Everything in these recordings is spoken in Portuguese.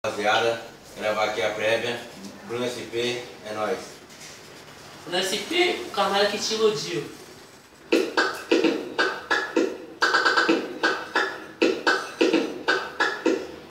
Rapaziada, gravar aqui a prévia. Bruno SP, é nóis. Bruno SP, o canal que te iludiu.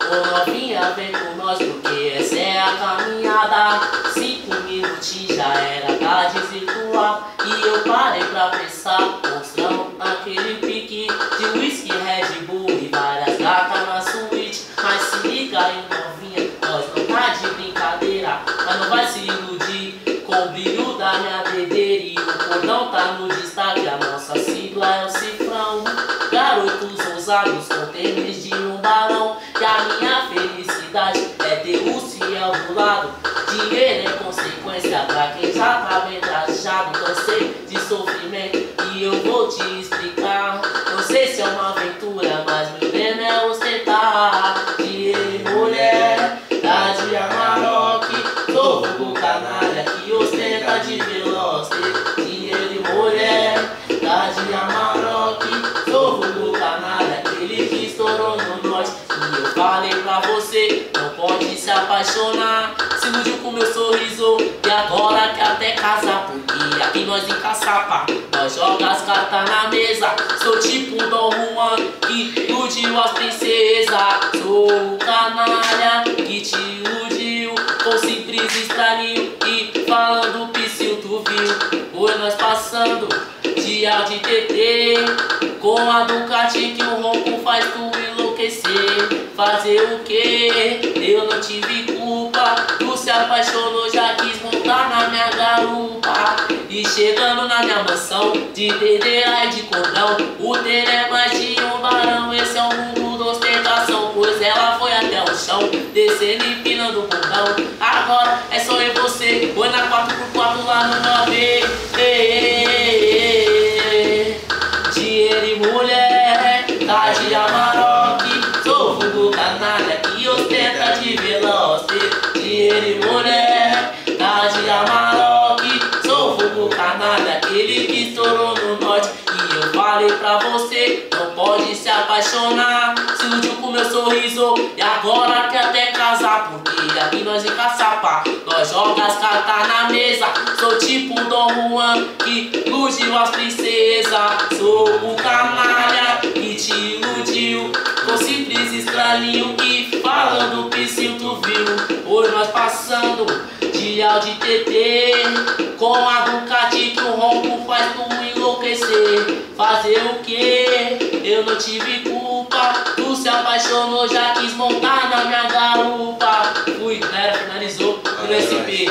Ô novinha, vem com nós porque essa é a caminhada. 5 minutinhos já era pra desvirtuar. E eu parei pra pensar, mostrão, aquele pique de whisky, Red Bull e várias gatas na suíte. Mas se liga aí novinha, nós não tá de brincadeira. Mas não vai se iludir com o brilho da minha dedeira. E o cordão tá no destaque, a nossa sigla é o cifrão. Garotos ousados com tênis de um barão. E a minha felicidade é ter o Ciel do lado. Dinheiro é consequência pra quem já tá bem trajado. Cansei de sofrimento e eu vou te explicar. Não sei se é uma aventura, mas meu lema é ostentar. Dinheiro e mulher, tá de Amarok. Sou vulgo canalha que ostenta de veloz. Dinheiro e mulher, tá de Amarok. Sou vulgo canalha, aquele que estourou no nós. E eu falei pra você, não pode se apaixonar. Se iludiu com meu sorriso e agora quer até casar. Porque aqui nós encaçapa, nós joga as cartas na mesa. Sou tipo Dom Juan que iludiu as princesas. Sou o canalha que te iludiu com simples estranho e falando psil, tu viu? Foi nós passando de Audi TT com a Ducati que o ronco faz tu enlouquecer. Fazer o que? Eu não tive culpa. Tu se apaixonou, já quis montar na minha garupa. E chegando na minha mansão de dedeira e de cordão, o ter é mais de um barão. Esse é o mundo da ostentação, pois ela foi até o chão, descendo e empinando o bundão. Agora é só eu e você, foi na 4x4 lá no 9. Dinheiro e mulher, tá de Amarok. Sou vulgo canalha que ostenta de veloz. Dinheiro e mulher, tá de Amarok. Sou vulgo canalha, aquele que estourou no norte. E eu falei pra você, não pode se apaixonar. Se iludiu com meu sorriso e agora quer até casar. Porque aqui nós encaçapa, nós joga as cartas na mesa. Sou tipo Dom Juan que iludiu as princesas. Sou o canalha que te iludiu com simples estranho e falando psil, tu viu? Hoje nós passando de Audi TT com a Ducati que o ronco faz tu enlouquecer. Fazer o que? Eu não tive culpa. Tu se apaixonou, já quis montar na minha garupa. Fui, galera, finalizou. Bruno SP.